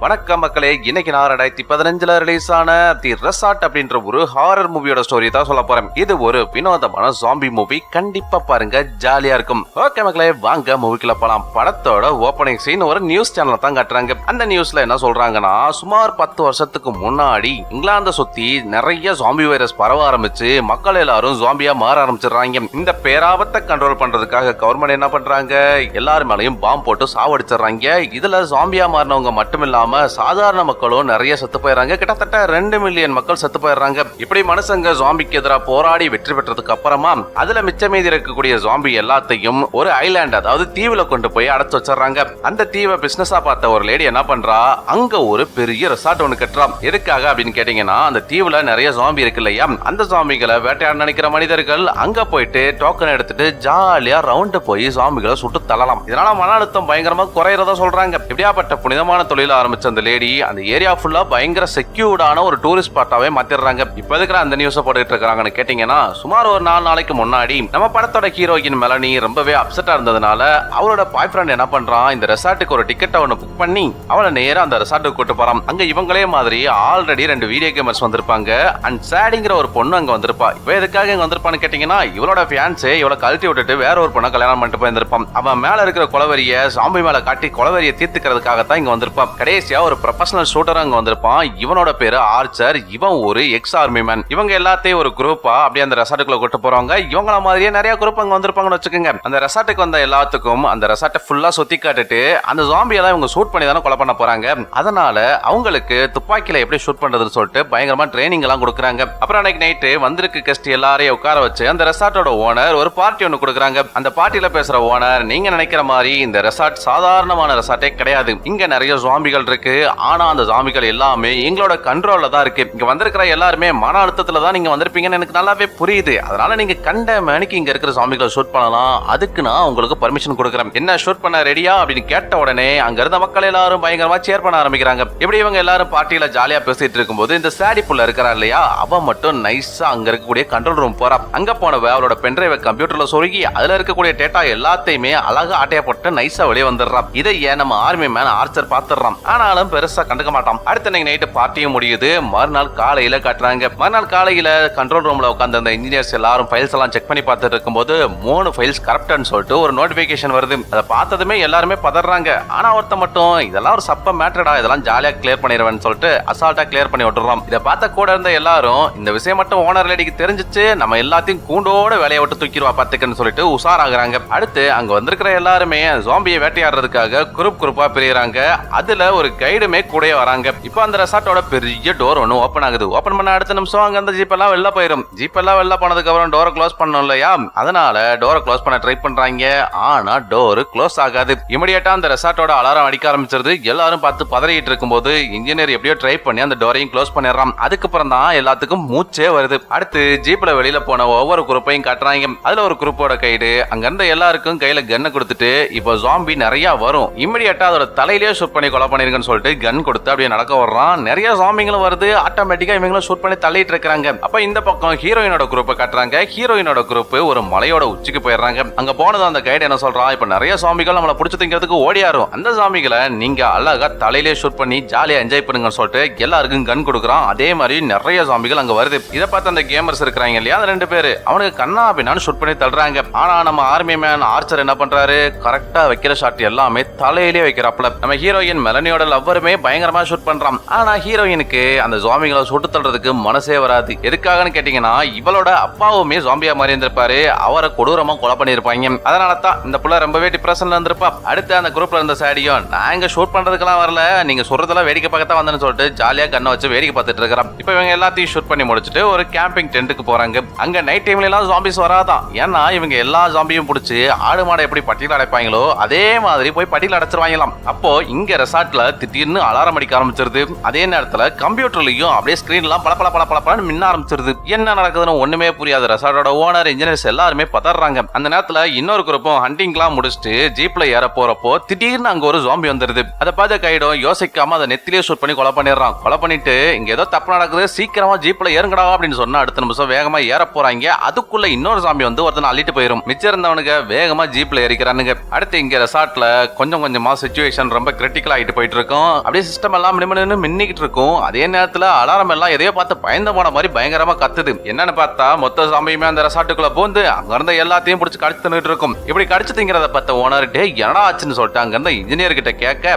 வணக்கம் மக்களே, இன்னைக்கு நான் 2015 ரிலீஸ் ஆன தி ரெசார்ட் அப்படின்ற ஒரு ஹாரர் மூவியோட ஸ்டோரி தான் சொல்ல போறேன். இது ஒரு வினோதமான ஜாம்பி மூவி. கண்டிப்பா பாருங்க, ஜாலியா இருக்கும். ஓகே மக்களே, வாங்க மூவிக்குள்ள போலாம். படத்தோட ஓபனிங் சீன் ஒரு நியூஸ் சேனல்ல தான் காட்டுறாங்க. அந்த நியூஸ்ல என்ன சொல்றாங்கன்னா, சுமார் 10 வருஷத்துக்கு முன்னாடி இங்கிலாந்த சுத்தி நிறைய ஜாம்பி வைரஸ் பரவ ஆரம்பிச்சு மக்கள் எல்லாரும் ஜாம்பியா மாற ஆரம்பிச்சிடுறாங்க. இந்த பேராபத்தை கண்ட்ரோல் பண்றதுக்காக கவர்மெண்ட் என்ன பண்றாங்க, எல்லாரும் மேலையும் பாம்பு போட்டு சாவடிச்சிடுறாங்க. இதுல ஜாம்பியா மாறினவங்க மட்டும் இல்லாம சாதாரண மக்களும் நிறைய செத்து போயிடுறாங்க. கிட்டத்தட்ட 2 மில்லியன் மக்கள் செத்து போயிடுறாங்க. இப்படி மனுஷங்க ஜாம்பிக்கு எதிராக போராடி வெற்றி பெற்றதுக்கு அப்புறமா அதுல மிச்ச மீதி இருக்கக்கூடிய ஜாம்பி எல்லாத்தையும் ஒரு ஐலாண்ட், அதாவது தீவுல கொண்டு போய் அடைச்சு வச்சிடறாங்க. அந்த தீவை பிசினஸா பார்த்த ஒரு லேடி என்ன பண்றா, அங்க ஒரு பெரிய ரெசார்ட் ஒண்ணு கட்டுறா. எதுக்காக அப்படின்னு கேட்டீங்கன்னா, அந்த தீவுல நிறைய ஜாம்பி இருக்கு இல்லையா, அந்த ஜாம்பிகளை வேட்டையாட நினைக்கிற மனிதர்கள் அங்க போயிட்டு டோக்கன் எடுத்துட்டு ஜாலியா ரவுண்டு போய் ஜாம்பிகளை சுட்டு தள்ளலாம். இதனால மன அழுத்தம் பயங்கரமா குறையறதா சொல்றாங்க. இப்படியாப்பட்ட புனிதமான தொழில ஆரம்பிச்ச அந்த லேடி அந்த ஏரியா ஃபுல்லா பயங்கர செக்யூர்டான ஒரு டூரிஸ்ட் ஸ்பாட்டாவே மாத்திடுறாங்க. இப்ப எதுக்கு அந்த நியூஸை போட்டுட்டு இருக்காங்கன்னு கேட்டீங்கன்னா, சுமார் ஒரு 4 நாளைக்கு முன்னாடி நம்ம படத்தோட ஹீரோயின் மெலனி ரொம்பவே அப்செட்டா இருந்ததுனால அவரோட பாய் ஃப்ரெண்ட் என்ன பண்றான், இந்த ரெசார்ட்டுக்கு ஒரு டிக்கெட்டை ஒன்னு புக் பண்ணி அவளை நேரா அந்த ரெசார்ட்டுக்கு கூட்டு போறான். அங்க இவங்களே மாதிரி ஆல்ரெடி 2 வீடியோ கேமர்ஸ் வந்திருப்பாங்க. அண்ட் சாடிங்கிற ஒரு பொண்ணு அங்க வந்திருப்பா. இப்ப எதுக்காக இங்க வந்திருப்பான்னு கேட்டீங்கன்னா, இவளோட ஃபியான்ஸே இவளை கழட்டி விட்டுட்டு வேற ஒரு பொண்ணை கல்யாணம் பண்ணிட்டு போயிருந்திருப்பான். அவன் மேல இருக்கிற கொலவெறிய ஜாம்பி மேல காட்டி கொலவெறியை தீர்த்துக்கிறதுக்காக தான் இங்க வந்திருப்பான். கடைசியா ஒரு ப்ரொஃபஷனல் ஷூட்டர் அங்க வந்திருப்பான். இவனோட பேரு ஆர்ச்சர். இவன் ஒரு எக்ஸ் ஆர்மி மேன். இவங்க எல்லாத்தையும் ஒரு குரூப்பா அப்படியே அந்த ரெசார்ட்டுக்குள்ள கூட்டு போறாங்க. இவங்கள மாதிரியே நிறைய குரூப் அங்க வந்திருப்பாங்கன்னு வச்சுக்கோங்க. அந்த ரெசார்ட்டுக்கு வந்த எல்லாத்துக்கும் அந்த ரெசார்ட்டை ஃபுல்லா சுத்தி காட்டுட்டு அந்த ஜாம்பி எல்லாம் இவங்க ஷூட் பண்ணி தானே கொலை பண்ண போறாங்க. அதனால அவங்களுக்கு துப்பாக்கியில எப்படி ஷூட் பண்றதுன்னு சொல்லிட்டு பயங்கரமா ட்ரைனிங் எல்லாம் கொடுக்குறாங்க. அப்புறம் அன்னைக்கு நைட்டு வந்திருக்கு கெஸ்ட் எல்லாரையும் உட்கார வச்சு அந்த ரெசார்ட்டோட ஓனர் ஒரு பார்ட்டி ஒன்னு கொடுக்குறாங்க. அந்த பார்ட்டியில பேசுற ஓனர், நீங்க நினைக்கிற மாதிரி இந்த ரெசார்ட் சாதாரணமான ரெசார்ட்டே கிடையாது. இங்க நிறைய ஜாம்பிகள் இருக்கு. ஆனா அந்த ஜாம்பிகள் எல்லாமே எங்களோட கண்ட்ரோல்ல தான் இருக்கு. இங்க வந்திருக்கிற எல்லாருமே மன அழுத்தத்துல தான் நீங்க வந்திருப்பீங்கன்னு எனக்கு நல்லாவே புரியுது. அதனால நீங்க கண்ட மணிக்கு இங்க இருக்கிற ஜாம்பிகளை ஷூட் பண்ணலாம். அதுக்கு நான் உங்களுக்கு பர்மிஷன் கொடுக்குறேன். என்ன ஷூட் பண்ண ரெடியா அப்படின்னு கேட்ட உடனே அங்க இருந்த மக்கள் எல்லாரும் பயங்கரமா சேர் பண்ண ஆரம்பிக்கிறாங்க. இப்படி இவங்க எல்லாரும் பார்ட்டியில ஜாலியா பேசிட்டு இருக்கும்போது இந்த சாடி புள்ள இருக்கிறா இல்லையா, அவ மட்டும் நைஸா அங்க இருக்கக்கூடிய கண்ட்ரோல் ரூம் போறா. அங்க போனவ அவளோட பென்ட்ரைவ கம்ப்யூட்டர்ல சொருகி அதுல இருக்கக்கூடிய டேட்டா எல்லாத்தையுமே அழகா ஆட்டைய போட்டு நைஸா வெளியே வந்துடுறான். இதை ஏன் நம்ம ஆர்மி மேன் ஆர்ச்சர் பாத்துறான். ஆனாலும் பெருசா கண்டுக்க மாட்டான். அடுத்த நைட்டு பார்ட்டியும் முடியுது. மறுநாள் காலையில காட்டுறாங்க. மறுநாள் காலையில கண்ட்ரோல் ரூம்ல உட்கார்ந்து அந்த இன்ஜினியர்ஸ் எல்லாரும் ஃபைல்ஸ் எல்லாம் செக் பண்ணி பார்த்துட்டு இருக்கும்போது 3 ஃபைல்ஸ் கரெக்ட்னு சொல்லிட்டு ஒரு நோட்டிபிகேஷன் வருது. அதை பார்த்ததுமே எல்லாருமே பதறாங்க. ஆனா ஒருத்த மட்டும், இதெல்லாம் ஒரு சப்ப மேட்டர்டா, இதெல்லாம் ஜாலியா கிளியர் பண்ணிடுவேன்னு சொல்லிட்டு அசால்ட்டா கிளியர் பண்ணி விட்டுறோம். இதை பார்த்த கூட இருந்த எல்லாரும், இந்த விஷயம் மட்டும் ஓனர் லேடிக்கு தெரிஞ்சிச்சு, நம்ம எல்லாத்தையும் கூண்டோட வேலையை விட்டு தூக்கிடுவா பாத்துக்கன்னு சொல்லிட்டு உஷாராகிறாங்க. அடுத்து அங்க வந்திருக்கிற எல்லாருமே ஜாம்பியை வேட்டையாடுறதுக்காக குரூப்பா பிரிகிறாங்க. அதுல ஒரு கைடுமே கூட வராங்க. இப்போ அந்த ரெசார்ட்டோட பெரிய டோர் ஒன்னு ஓபன் ஆகுது. ஓபன் பண்ண அடுத்த நிமிஷம் அங்க அந்த ஜீப் எல்லாம் வெளில போயிடும். ஜீப் எல்லாம் வெளில போனதுக்கு அப்புறம் டோரை க்ளோஸ் பண்ணணும் இல்லையா, அதனால டோரை க்ளோஸ் பண்ண ட்ரை பண்றாங்க. ஆனா டோர் க்ளோஸ் ஆகாது. இமிடியேட்டா அந்த ரெசார்ட்டோட அலாரம் அடிக்க ஆரம்பிச்சிருது. எல்லாரும் பார்த்து பதறிட்டு இருக்கும்போது இன்ஜினியர் எப்படியோ ட்ரை பண்ணி அந்த டோரையும் க்ளோஸ் பண்ணிடுறான். அதுக்கப்புறம் தான் எல்லாத்துக்கும் மூச்சே வருது. அடுத்து ஜீப்ல வெளியில போன ஒவ்வொரு குரூப்பையும் காட்டுறாங்க. அதுல ஒரு குரூப்போட கைடு அங்க இருந்த எல்லாருக்கும் கையில கன்னை கொடுத்துட்டு, இப்போ ஜாம்பி நிறைய வரும், இமிடியேட்டா அதோட தலையிலேயே ஷூட் பண்ணி கொலை பண்ணிருக்கன்னு சொல்லிட்டு கன் கொடுத்து அப்படியே நடக்க வர்றான். நிறைய ஜாம்பிங்களும் வருது. ஆட்டோமேட்டிக்கா இவங்களும் ஷூட் பண்ணி தள்ளிட்டு இருக்காங்க. அப்ப இந்த பக்கம் ஹீரோயினோட குரூப்பை காட்டுறாங்க. ஹீரோயினோட குரூப் ஒரு மலையோட உச்சிக்கு போயிடுறாங்க. அங்க போனது அந்த கைடு என்ன சொல்றான், இப்ப நிறைய ஜாம்பிகள் நம்மள புடிச்சு திங்கிறதுக்கு ஓடியாரும். அந்த ஜாம்பிகளை நீங்க அழகா தலையிலே ஷூட் பண்ணி ஜாலியா என்ஜாய் பண்ணுங்கன்னு சொல்லிட்டு எல்லாருக்கும் கன் கொடுக்குறான். அதே மாதிரி நிறைய ஜாம்பிகள் அங்க வருது. இதை பார்த்து அந்த கேமர்ஸ் இருக்கிறாங்க இல்லையா, அந்த 2 பேரு அவனுக்கு கண்ணா அப்படின்னு ஷூட் பண்ணி தள்ளுறாங்க. ஆனா நம்ம ஆர்மி மேன் ஆர்ச்சர் என்ன பண்றாரு, கரெக்டா வைக்கிற ஷாட் எல்லாமே தலையிலே வைக்கிறாப்ல. நம்ம ஹீரோயின் மெலனியோட லவ்வருமே பயங்கரமா ஷூட் பண்றான். ஆனா ஹீரோயினுக்கு அந்த ஜாம்பிகளை சுட்டு தள்ளுறதுக்கு மனசே வராது. எதுக்காகன்னு கேட்டீங்கன்னா, இவளோட அப்பாவுமே ஜாம்பியா மாதிரி இருந்திருப்பாரு. அவரை கொடூரமா கொலை பண்ணிருப்பாங்க. அதனால தான் இந்த புள்ள ரொம்பவே டிப்ரெஷன்ல இருந்திருப்பா. அடுத்து அந்த குரூப்ல இருந்த சாடியும், நாங்க ஷூட் பண்றதுக்கெல்லாம் வரல, நீங்க சொல்றதெல்லாம் வேடிக்கை பார்க்கத்தான் வந்தேன்னு சொல்லிட்டு ஜாலியா கண்ணை வச்சு வேடிக்கை பார்த்துட்டு இருக்கிறான். இப்ப இவங்க எல்லாத்தையும் ஷூட் பண்ணி முடிச்சுட்டு ஒரு கேம்பிங் டென்ட்டுக்கு போறாங்க. அங்க நைட் டைம்ல எல்லாம் ஜாம்பிஸ் வராதான். ஏன்னா இவங்க எல்லா ஜாம்பியும் பிடிச்சி ஆடு மாடை எப்படி பட்டியல அடைப்பாங்களோ அதே மாதிரி போய் பட்டியல அடைச்சிருவாங்களாம். அப்போ இங்க ரெசார்ட்ல திடீர்னு அலாரம் அடிக்க ஆரம்பிச்சிருது. அதே நேரத்துல கம்ப்யூட்டர்லயும் அப்படியே ஸ்கிரீன்லாம் பளபளன்னு மின்ன ஆரம்பிச்சிருது. என்ன நடக்குதுன்னு ஒண்ணுமே புரியாது. ரெசார்ட்டோட ஓனர், இன்ஜினியர்ஸ் எல்லாருமே பதறாங்க. அந்த நேரத்துல இன்னொரு குரூப்பும் ஹண்டிங்லாம் முடிச்சுட்டு ஜீப்ல ஏற போறப்போ திடீர்னு அங்க ஒரு ஜாம்பி வந்துருது. அதை பார்த்து கைடும் யோசிக்காம அதை நெத்திலேயே ஷூட் பண்ணி கொலை பண்ணிடுறான். கொலை பண்ணிட்டு, இங்க ஏதோ தப்பு நடக்குது, சீக்கிரமா ஜீப்ல ஏறுங்கடா அப்படின்னு சொன்னா அடுத்த நிமிஷம் வேகமா ஏற போறாங்க. அதுக்குள்ள இன்னொரு ஜாம்பி வந்து ஒருத்தனை அள்ளிட்டு போயிரும். மிச்சம் இருந்தவனுக்கு வேகமா ஜீப்ல ஏறிக்கிறானுங்க. அடுத்து இங்க ரெசார்ட்ல கொஞ்சம் கொஞ்சமா சிச்சுவேஷன் ரொம்ப கிரிட்டிக்கல் ஆகிட்டு போயிட்டு இருக்கும். அப்படியே சிஸ்டம் எல்லாம் மின்னிக்கிட்டு இருக்கும். அதே நேரத்துல அலாரம் எல்லாம் எதையோ பார்த்து பயந்து போன மாதிரி பயங்கரமா கத்துது. என்னன்னு பார்த்தா மொத்த சாம்பியுமே அந்த ரெசார்ட்டுக்குள்ள பூந்து அங்க இருந்த எல்லாத்தையும் பிடிச்சி கடிச்சு தின்னுட்டு இருக்கும். இப்படி கடிச்சு திங்கிறத பார்த்த ஓனர் டே என்னடா ஆச்சுன்னு சொல்லிட்டு அங்க இருந்த இன்ஜினியர் கிட்ட கேட்க,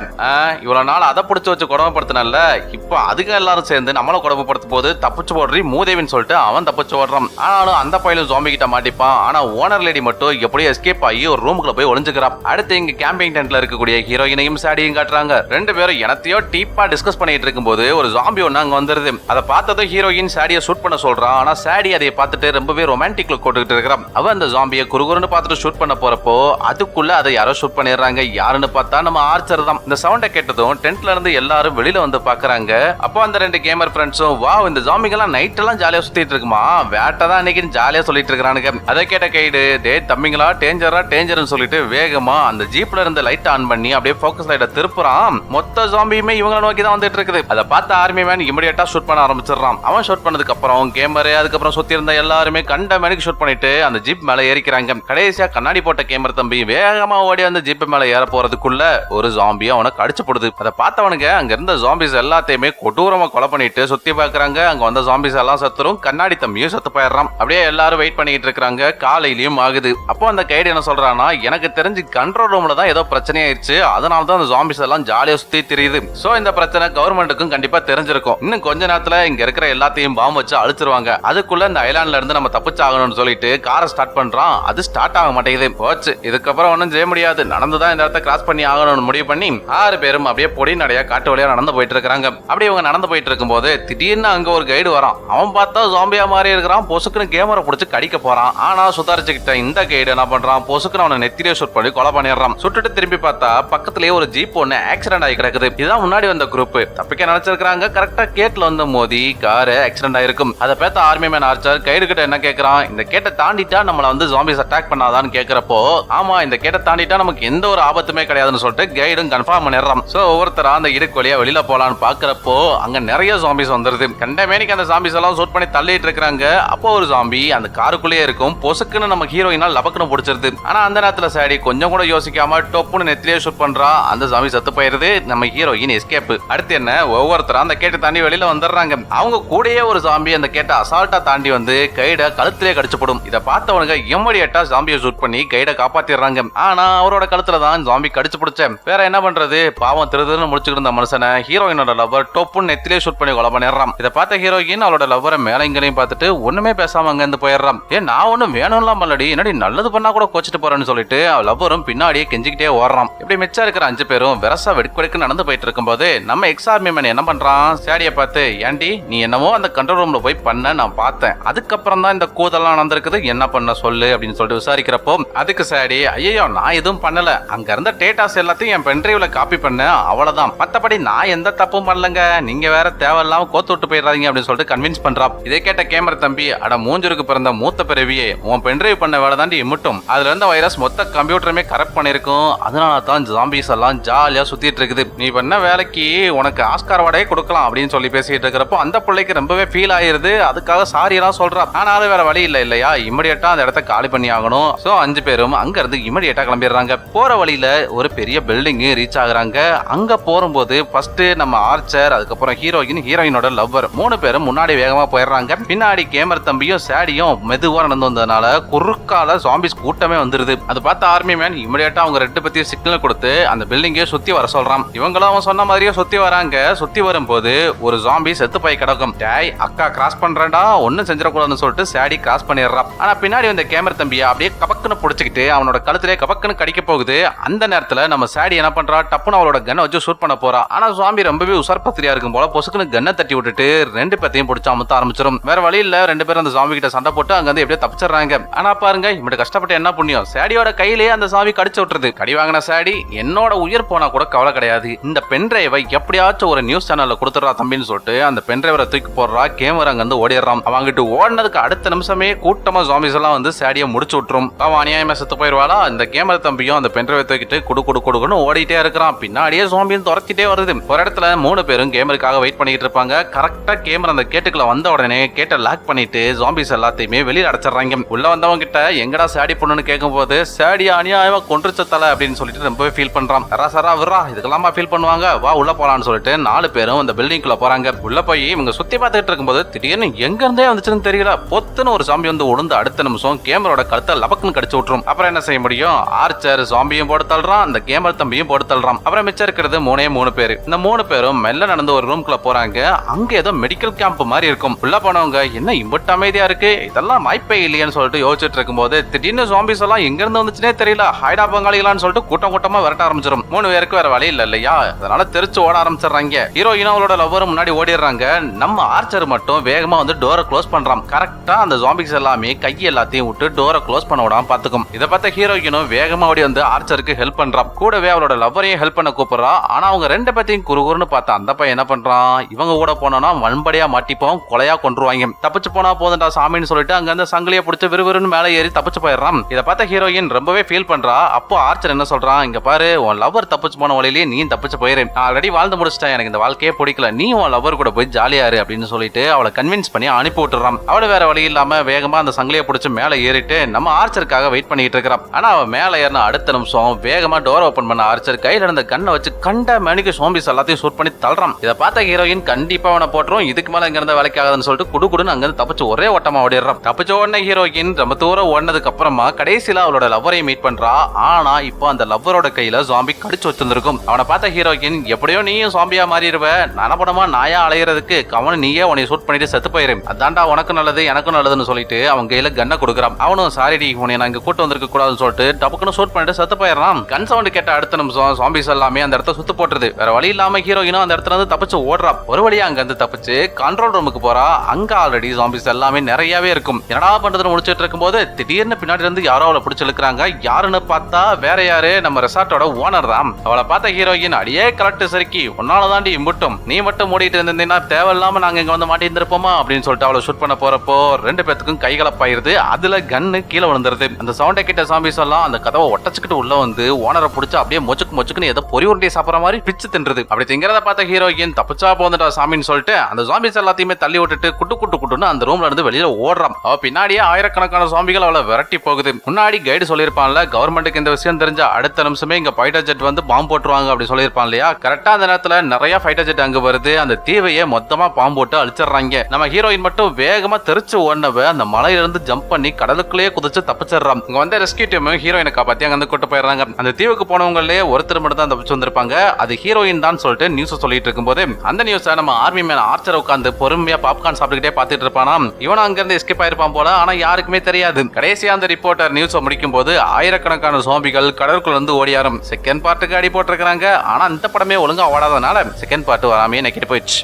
இவ்வளவு நாள் அதை பிடிச்சு வச்சு கொடுமைப்படுத்தினல, இப்ப அதுக்கு எல்லாரும் சேர்ந்து நம்மள கொடுமைப்படுத்த போது தப்பிச்சு போடுறீ மூதேவின்னு சொல்லிட்டு அவன் தப்பிச்சு ஓடுறான். ஆனாலும் அந்த பையனும் ஜாம்பி கிட்ட மாட்டிப்பான். ஆனா ஓனர் லேடி மட்டும் எப்படியோ எஸ்கேப் ஆகி ஒரு ரூமுக்குள்ள போய் ஒளிஞ்சுக்கிறான். அடுத்து இங்க கேம்பிங் டென்ட்ல இருக்கக்கூடிய ஹீரோயினையும் சாடியும் காட்டுறாங்க. ரெண்டு பேரும் எனத்தையோ டீப்பா டிஸ்கஸ் பண்ணிட்டு இருக்கும்போது ஒரு ஜாம்பி ஒண்ணு அங்க வந்துருது. அதை பார்த்ததும் ஹீரோயின் சாடியை ஷூட் பண்ண சொல்றான். ஆனா சாடி அதை பார்த்துட்டு ரொம்பவே ரொமான்டிக் லுக் போட்டுக்கிட்டு இருக்கிறான். அவன் அந்த ஜாம்பியை குறுகுறுன்னு பார்த்துட்டு ஷூட் பண்ண போறப்போ அதுக்குள்ள அதை யாரோ ஷூட் பண்ணிடுறாங்க. யாருன்னு பார்த்தா நம்ம ஆர்ச்சர் தான். இந்த சவுண்டை கேட்டதும் டென்ட்ல இருந்து எல்லாரும் வெளியில வந்து பாக்குறாங்க. அப்போ அந்த ரெண்டு கேமர் ஃப்ரெண்ட்ஸும் வா இந்த ஜாம்பிகெல்லாம் நைட் எல்லாம் ஜாலியா சுத்திட்டு இருக்குமா, வேட்டை தான் இன்னைக்கு ஜாலியா சொல்லிட்டு இருக்கானுங்க. அதை கேட்ட கைடு டே தம்பிங்களா டேஞ்சர்னு சொல்லிட்டு வேகமா அந்த ஜீப்ல இருந்து லைட் ஆன் பண்ணி அப்படியே ஃபோக்கஸ் லைட்டை திருப்புறான். மொத்த ஜாம்பியுமே இவங்களை நோக்கி தான் வந்துட்டு இருக்குது. அதை பார்த்த ஆர்மி மேன் இமிடியேட்டா ஷூட் பண்ண ஆரம்பிச்சிடறான். அவன் ஷூட் பண்ணதுக்கு அப்புறம் கேமரு அதுக்கப்புறம் சுத்தி இருந்த எல்லாருமே கண்ட மேனுக்கு ஷூட் பண்ணிட்டு அந்த ஜீப் மேல ஏறிக்கிறாங்க. கடைசியா கண்ணாடி போட்ட கேமர் தம்பி வேகமா ஓடி அந்த ஜீப் மேல ஏற போறதுக்குள்ள ஒரு ஜாம்பி அவனை கடிச்சு போடுது. அதை பார்த்தவனுங்க அங்க இருந்த ஜாம்பிஸ் எல்லாத்தையுமே கொடூரமா கொலை பண்ணிட்டு சுத்தி பாக்குறாங்க. அங்க வந்த ஜாம்பிஸ் எல்லாம் சத்துரும், கண்ணாடி தம்பியும் சத்து போயிடுறான். அப்படியே எல்லாரும் வெயிட் பண்ணிட்டு இருக்காங்க. காலையிலயும் ஆகுது. அப்போ அந்த கைடு என்ன சொல்றான்னா, எனக்கு தெரிஞ்சு கண்ட்ரோல் ரூம்ல தான் ஏதோ பிரச்சனை ஆயிடுச்சு, அதனாலதான் அந்த ஜாம்பிஸ் எல்லாம் ஜாலியா சுத்தி தெரியுது. சோ இந்த பிரச்சனை கவர்மெண்ட்டுக்கும் கண்டிப்பா தெரிஞ்சிருக்கும். இன்னும் கொஞ்ச நேரத்துல இங்க இருக்கிற எல்லாத்தையும் பாம்பு வச்சு அழிச்சிருவாங்க. அதுக்குள்ள இந்த ஐலாண்ட்ல இருந்து நம்ம தப்பிச்சாகணும்னு சொல்லிட்டு காரை ஸ்டார்ட் பண்றான். அது ஸ்டார்ட் ஆக மாட்டேங்குது. போச்சு, இதுக்கப்புறம் ஒன்னும் செய்ய முடியாது, நடந்துதான் இந்த இடத்த கிராஸ் பண்ணி ஆகணும்னு முடிவு பண்ணி 6 பேரும் அப்படியே பொடி நடையா காட்டு வழியா நடந்து போயிட்டு இருக்காங்க. அப்படியே இவங்க நடந்து போயிட்டு இருக்கும்போது திடீர்னு அங்க ஒரு கைடு வரான். அவன் பார்த்தா ஜாம்பியா மாறி இருக்கிறான். பொசுக்குன்னு கேமரா பிடிச்சு கடிக்க போறான். ஆனா சுதாரிச்சுக்கிட்ட இந்த கைடு என்ன பண்றான், பொசுக்குன்னு அவனை நெத்திரியை ஷூட் பண்ணி கொலை பண்ணிடுறான். சுட்டுட்டு திரும்பி பார்த்தா பக்கத்திலேயே ஒரு ஜீப் ஒன்னு ஆக்சிடென்ட் ஆகி கிடக்குது. இதுதான் முன்னாடி வந்த குரூப். தப்பிக்க நினைச்சிருக்காங்க. கரெக்டா கேட்ல வந்து மோதி காரு ஆக்சிடென்ட் ஆயிருக்கும். அதை பார்த்த ஆர்மி மேன் ஆர்ச்சர் கைடு கிட்ட என்ன கேட்கறான், இந்த கேட்டை தாண்டிட்டா நம்மள வந்து ஜாம்பிஸ் அட்டாக் பண்ணாதான்னு கேட்கிறப்போ, ஆமா இந்த கேட்டை தாண்டிட்டா நமக்கு எந்த ஒரு ஆபத்துமே கிடையாதுன்னு சொல்லிட்டு கைடும் கன்ஃபார்ம் பண்ணிடுறான். சோ ஒவ்வொருத்தரா அந்த இடுக்கு வழியா வெளியில போலான்னு பாக்குறப்போ அங்க நிறைய ஜாம்பிஸ் வந்துருது. கண்டமேனிக்கு அந்த ஜாம்பிஸ் எல்லாம் ஷூட் பண்ணி தள்ளிட்டு இருக்காங்க. அப்போ ஒரு ஜாம்பி அந்த காருக்குள்ளேயே இருக்கும். பொசுக்குன்னு நம்ம ஹீரோயினா லபக்குன்னு பிடிச்சிருது. ஆனா அந்த நேரத்துல சாடி கொஞ்சம் கூட யோசிக்காம டொப்புன்னு நெத்திலே ஷூட் பண்றா. அந்த ஜாம்பி சத்து போயிருது. நம்ம ஹீரோயின் எஸ்கேப். அடுத்து என்ன, ஒவ்வொருத்தரா அந்த கேட்டை தாண்டி வெளியில வந்துடுறாங்க. அவங்க கூடயே ஒரு ஜாம்பி அந்த கேட்டை அசால்ட்டா தாண்டி வந்து கைட கழுத்திலே கடிச்சு போடும். இதை பார்த்தவனுங்க இம்மீடியட்டா ஜாம்பியை ஷூட் பண்ணி கைட காப்பாத்திடுறாங்க. ஆனா அவரோட கழுத்துல தான் ஜாம்பி கடிச்சு பிடிச்சேன். வேற என்ன பண்றது, பாவம் திருதுன்னு முடிச்சுக்கிட்டு இருந்த மனுஷனை ஹீரோயினோட லவர் டொப்புன்னு நெத்திலே ஷூட் பண்ணி கொலை பண்ணிடுறான். இதை பார்த்த ஹீரோயின் அவளோட லவ்வரை மேல இங்களையும் பார்த்துட்டு ஒண்ணுமே பேசாம அங்க இருந்து போயிடுறான். ஏன் நான் ஒண்ணு வேணும்லாம் பண்ணலடி, என்னடி நல்லது பண்ணா கூட கோச்சிட்டு போறேன்னு சொல்லிட்டு அவள் லவ்வரும் பின்னாடியே கெஞ்சிக்கிட்டே ஓடுறான். இப்படி மிச்சா இருக்கிற 5 பேரும் வெரசா வெடுக்கு நடந்து போயிட்டு இருக்கும்போது நம்ம எக்ஸார்மி மேன் என்ன பண்றான், சாடியை பார்த்து ஏண்டி நீ என்னமோ அந்த கண்ட்ரோல் ரூம்ல போய் பண்ண நான் பார்த்தேன், அதுக்கப்புறம் தான் இந்த கூதெல்லாம் நடந்திருக்குது, என்ன பண்ண சொல்லு அப்படின்னு சொல்லிட்டு விசாரிக்கிறப்போ அதுக்கு சாடி ஐயோ நான் எதுவும் பண்ணல, அங்க இருந்த டேட்டாஸ் எல்லாத்தையும் என் பென்ட்ரைவ்ல காப்பி பண்ண அவ்வளவுதான், மத்தபடி நான் எந்த தப்பும் பண்ணலங்க, நீங்க வேற தேவையில்லாம கோத்து விட்டு போயிடாதீங்க அப்படின்னு சொல்லிட்டு கன்வின்ஸ் பண்றா. இதை கேட்ட கேமரா தம்பி அட மூஞ்சருக்கு பிறந்த மூத்த பிறவியே, உன் பென்ட்ரைவ் பண்ண வேலை தாண்டி இம்முட்டும், அதுல இருந்த வைரஸ் மொத்த கம்ப்யூட்டருமே கரெக்ட் பண்ணிருக்கும், அதனால தான் ஜாம்பிஸ் எல்லாம் ஜாலியா சுத்திட்டு இருக்குது, நீ பண்ண வேலைக்கு உனக்கு ஆஸ்கார் அவார்டே கொடுக்கலாம் அப்படின்னு சொல்லி பேசிட்டு இருக்கிறப்போ அந்த பிள்ளைக்கு ரொம்பவே ஃபீல் ஆயிருது. அதுக்காக சாரி எல்லாம் சொல்றா. ஆனாலும் வேற வழி இல்ல இல்லையா, இமிடியேட்டா அந்த இடத்த காலி பண்ணி ஆகணும். சோ 5 பேரும் அங்க இருந்து இமிடியேட்டா கிளம்பிடுறாங்க. போற வழியில ஒரு பெரிய பில்டிங் ரீச் ஆகுறாங்க. அங்க போகும்போது ஃபர்ஸ்ட் நம்ம ஆர்ச்சர், அதுக்கப்புறம் ஹீரோயினோட லவ்வர் 3 பேரும் முன்னாடி வேகமா போயிடுறாங்க. பின்னாடி கேமரா தம்பியும் சாடியும் மெதுவா நடந்து வந்ததுனால குறுக்கால ஜாம்பிஸ் கூட்டமே வந்துருது. அது பார்த்த ஆர்மி மேன் இமிடியேட்டா அவங்க 2 பத்தியும் சிக்னல் கொடுத்து அந்த பில்டிங்கே சுத்தி வர சொல்றான். இவங்களும் அவன் சொன்ன மாதிரியே சுத்தி வராங்க. சுத்தி வரும்போது ஒரு ஜாம்பி செத்து போய் கிடக்கும். டேய் அக்கா கிராஸ் பண்றேன்டா, ஒன்னும் செஞ்சிடக்கூடாதுன்னு சொல்லிட்டு சாடி கிராஸ் பண்ணிடுறான். ஆனா பின்னாடி வந்த கேமரா தம்பியை அப்படியே கபக்குன்னு புடிச்சுக்கிட்டு அவனோட கழுத்திலே கபக்குன்னு கடிக்க போகுது. அந்த நேரத்துல நம்ம சாடி என்ன பண்றா, டப்புன்னு அவளோட கன்னை வச்சு ஷூட் பண்ண போறா. ஆனா ஜாம்பி ரொம்பவே உசர்பத்திரியா இருக்கும் போல பொசுக்குன்னு கன்னை தட்டி விட்டுட்டு 2 பேத்தையும் பிடிச்சு அமுத்த ஆரம்பிச்சிடும். வேற வழி இல்ல, 2 பேரும் அந்த ஜாம்பி கிட்ட சண்டை போட்டு அங்க வந்து எப்படியே தப்பிச்சிடறாங்க. ஆனா பாருங்க இப்படி கஷ்டப்பட்டு என்ன புண்ணியம், சாடியோட கையிலேயே அந்த ஜாம்பி கடிச்சு விட்டுருது. கடி வாங்கின சாடி என்னோட உயிர் போனா கூட கவலை கிடையாது, இந்த பென்ட்ரைவை எப்படியாச்சும் ஒரு நியூஸ் சேனல்ல கொடுத்துறா தம்பின்னு சொல்லிட்டு அந்த பென்ட்ரைவரை தூக்கி போடுறா. கேமரா அங்க வந்து ஓடிடுறான். அவங்கிட்டு ஓடினதுக்கு அடுத்த நிமிஷமே கூட்டமா ஜாம்பிஸ் எல்லாம் வந்து சாடியை முடிச்சு விட்டுரும். அவன் அநியாயமா செத்து போயிருவாளா. இந்த கேமரா தம்பியும் அந்த பென்ட்ரைவை தூக்கிட்டு குடுக்குன்னு ஓடிட்டே இருக்கிறான். பின்னாடியே ஜாம்பியும் துரத்திட்டே வருது. ஒரு இடத்துல 3 பேரும் கேமருக்காக வெயிட் பண்ணிட்டு இருப்பாங்க. கரெக்டா கேமரா அந்த கேட்டுக்குள்ள வந்த உடனே கேட்டை லாக் பண்ணிட்டு ஜாம்பிஸ் எல்லாத்தையுமே வெளியில அடைச்சிடறாங்க. உள்ள வந்தவங்க கிட்ட எங்கடா சாடி பொண்ணுன்னு கேட்கும் போது சாடியா அநியாயமா கொன்றுச்ச தலை அப்படின்னு சொல்லிட்டு ரொம்பவே ஃபீல் பண்றான். சரா விரா இதுக்கெல்லாமா ஃபீல் பண்ணுவாங்க. வா உள்ள போலான்னு சொல்லிட்டு 4 பேரும் அந்த பில்டிங்குள்ள போறாங்க. உள்ள போய் இவங்க சுத்தி பார்த்துட்டு இருக்கும்போது திடீர்னு எங்க இருந்தே வந்துச்சுன்னு தெரியல, பொத்துன்னு ஒரு ஜாம்பி வந்து உளுந்து அடுத்த நிமிஷம் கேமரோட கழுத்தை லபக்குன்னு கடிச்சு விட்டுரும். அப்புறம் என்ன செய்ய முடியும், ஆர்ச்சர் ஜாம்பியும் போட்டு தள்ளுறான், அந்த கேமர் தம்பியும் போட்டு தள்ளுறான். அப்புறம் மிச்சம் இருக்கிறது 3 பேர். இந்த 3 பேரும் மெல்ல நடந்து ஒரு ரூம்குள்ள போறாங்க. அங்க ஏதோ மெடிக்கல் கேம்ப் மாதிரி இருக்கும். உள்ள போனவங்க என்ன இம்புட்டு அமைதியா இருக்கு, இதெல்லாம் வாய்ப்பே இல்லையான்னு சொல்லிட்டு யோசிச்சுட்டு இருக்கும்போது திடீர்னு ஜாம்பிஸ் எல்லாம் எங்க இருந்து வந்துச்சுனே தெரியல, ஹைடா பங்காளிகளான்னு சொல்லிட்டு கூட்டம் கூட்டமா விரட்ட ஆரம்பிச்சிடும். 3 பேருக்கு வேற வழி இல்லையா, அதனால தெரிச்சு ஓட ஆரம்பிச்சிடுறாங்க. ஹீரோயினும் அவளோட லவ்வரும் முன்னாடி ஓடிடுறாங்க. நம்ம ஆர்ச்சர் மட்டும் வேகமா வந்து டோரை க்ளோஸ் பண்றான். கரெக்டா அந்த ஜாம்பிஸ் எல்லாமே கை எல்லாத்தையும் விட்டு டோரை க்ளோஸ் பண்ண விடாம பாத்துக்கும். இதை பார்த்த ஹீரோயினும் வேகமா ஓடி வந்து ஆர்ச்சருக்கு ஹெல்ப் பண்றான். கூடவே அவளோட லவ்வரையும் ஹெல்ப் பண்ண கூப்பிடுறா. ஆனா அவங்க 2 பேத்தையும் குறுகுறுன்னு பார்த்தா அந்த பையன் என்ன பண்றான், இவங்க கூட போனோம்னா வன்படியா மாட்டிப்போம், கொலையா கொன்றுவாங்க, தப்பிச்சு போனா போதுண்டா சாமின்னு சொல்லிட்டு அங்க அந்த சங்கிலியை பிடிச்சி விறுவிறுன்னு மேலே ஏறி தப்பிச்சு போயிடுறான். இதை பார்த்த ஹீரோயின் ரொம்பவே ஃபீல் பண்றா. அப்போ ஆர்ச்சர் என்ன சொல்றான், இங்க பாரு உன் லவ்வர் தப்பிச்சு போன வழியிலேயே நீ தப்பிச்சு போயிரு, நான் ஆல்ரெடி வாழ்ந்து முடிச்சிட்டேன், எனக்கு இந்த வாழ்க்கையே பிடிக்கல, நீ உன் லவ்வர் கூட போய் ஜாலியா இரு அப்படின்னு சொல்லிட்டு அவளை கன்வின்ஸ் பண்ணி அனுப்பி விட்டுறான். அவளை வேற வழி இல்லாம வேகமா அந்த சங்கிலியை பிடிச்சி மேலே ஏறிட்டு நம்ம ஆர்ச்சருக்காக வெயிட் பண்ணிட்டு இருக்கிறான். ஆனா அவன் மேலே ஏறின அடுத்த நிமிஷம் வேகமா டோர் ஓபன் பண்ண ஆர்ச்சர் கையில இருந்த கண்ணை வச்சு கண்ட மேனிக்கு சோம்பிஸ் எல்லாத்தையும் ஷூட் பண்ணி தள்ளுறான். இதை பார்த்த ஹீரோயின் கண்டிப்பா அவனை போட்டுரும், இதுக்கு மேல இங்க இருந்த வேலைக்கு ஆகுதுன்னு சொல்லிட்டு குடுகுடுன்னு அங்க இருந்து தப்பிச்சு ஒரே ஓட்டமா ஓடிடுறான். தப்பிச்ச உடனே ஹீரோயின் ரொம்ப தூரம் ஓடினதுக்கு அப்புறமா கடைசியில அவளோட லவ்வரை மீட் பண்றா. ஆனா இப்போ அந்த லவ்வரோட கையில ஜாம்பி கடிச்சு வச்சிருந்திருக்கும். அவனை பார்த்த ஹீரோயின் எப்படியோ நீயும் ஜாம்பியா மாறிடுவ, நனப்படமா நாயா அலையிறதுக்கு கவனம் நீயே உன்னை ஷூட் பண்ணிட்டு செத்து போயிரு, அதான்டா உனக்கு நல்லது எனக்கும் நல்லதுன்னு சொல்லிட்டு அவன் கையில கண்ணை கொடுக்குறான். அவனும் சாரிடி உன்னை நான் இங்க கூட்டு வந்திருக்க கூடாதுன்னு சொல்லிட்டு டப்புக்குன்னு ஷூட் பண்ணிட்டு செத்து போயிடறான். கன் சவுண்ட் கேட்ட அடுத்த நிமிஷம் ஜாம்பிஸ் எல்லாமே அந்த இடத்த சுத்து போட்டுருது. வேற வழி இல்லாம ஹீரோயினும் அந்த இடத்துல இருந்து தப்பிச்சு ஓடுறா. ஒரு வழியா அங்க இருந்து தப்பிச்சு கண்ட்ரோல் ரூமுக்கு போறா. அங்க ஆல்ரெடி ஜாம்பிஸ் எல்லாமே நிறையவே இருக்கும். என்னடா பண்றதுன்னு முடிச்சிட்டு இருக்கும்போது திடீர்னு பின்னாடி இருந்து யாரோ அவளை பிடிச்சு இழுக்கிறாங்க. யாருன்னு பார்த்தா வேற யாரு, நம்ம ரெசார்ட்டோட ஓனர் தான். அவளை பார்த்த ஹீரோயின் அடியே கரெக்ட் சரிக்கி உன்னாலதாண்டி இம்புட்டும், நீ மட்டும் மூடிட்டு இருந்தீங்கன்னா தேவையில்லாம நாங்க இங்க வந்து மாட்டி இருந்திருப்போமா அப்படின்னு சொல்லிட்டு அவளை ஷூட் பண்ண போறப்போ 2 பேத்துக்கும் கைகலப்பாயிருது. அதுல கன்னு கீழே விழுந்துருது. அந்த சவுண்டை கிட்ட ஜாம்பிஸ் எல்லாம் அந்த கதவை ஒட்டச்சுக்கிட்டு உள்ள வந்து ஓனரை பிடிச்சு அப்படியே மொச்சுக்குன்னு ஏதோ பொறி உருண்டையை சாப்பிட்ற மாதிரி பிச்சு தின்றுது. அப்படி திங்கிறத பார்த்த ஹீரோயின் தப்பிச்சா போந்துட்டா சாமின்னு சொல்லிட்டு அந்த ஜாம்பிஸ் எல்லாத்தையுமே தள்ளி விட்டுட்டு குட்டுன்னு அந்த ரூம்ல இருந்து வெளியில ஓடுறான். அவ பின்னாடியே ஆயிரக்கணக்கான ஜாம்பிகள் அவளை விரட்டி போகுது. முன்னாடி கைடு சொல்லியிருப்பான்ல, கவர்மெண்ட்டுக்கு இந்த விஷயம் தெரிஞ்ச அடுத்த நிமிஷமே இங்க ஃபைட்டர் ஜெட் வந்து பாம்பு போட்டுருவாங்க அப்படி சொல்லியிருப்பான் இல்லையா. கரெக்டா அந்த நேரத்துல நிறைய ஃபைட்டர் ஜெட் அங்க வருது. அந்த தீவையே மொத்தமா பாம்பு போட்டு அழிச்சிடுறாங்க. நம்ம ஹீரோயின் மட்டும் வேகமா தெரிச்சு ஓடினவ அந்த மலையில இருந்து ஜம்ப் பண்ணி கடலுக்குள்ளேயே குதிச்சு தப்பிச்சிடுறான். இங்க வந்து ரெஸ்கியூ டீம் ஹீரோயினை காப்பாத்தி அங்க வந்து கூட்டு போயிடுறாங்க. அந்த தீவுக்கு போனவங்களே ஒருத்தர் மட்டும் தான் தப்பிச்சு வந்திருப்பாங்க. அது ஹீரோயின் தான் சொல்லிட்டு நியூஸ் சொல்லிட்டு இருக்கும்போது அந்த நியூஸை நம்ம ஆர்மி மேன் ஆர்ச்சர் உட்காந்து பொறுமையா பாப்கார்ன் சாப்பிட்டுக்கிட்டே பார்த்துட்டு இருப்பானா. இவன் அங்க இருந்து எஸ்கேப் ஆயிருப்பான் போல, ஆனா யாருக்குமே தெரியாது. கடைசியா அந்த ரிப்போர்ட்டர் நியூஸ் முடிக்கும் போது ஆயிரக்கணக்கான ஜாம்பிகள் கடற்குள்ள இருந்து ஓடியாரும். செகண்ட் பார்ட்டுக்கு அடி போட்டிருக்காங்க. ஆனா இந்த படமே ஒழுங்கா ஓடாதனால செகண்ட் பார்ட் வராமே நெக்கிட்டு போயிடுச்சு.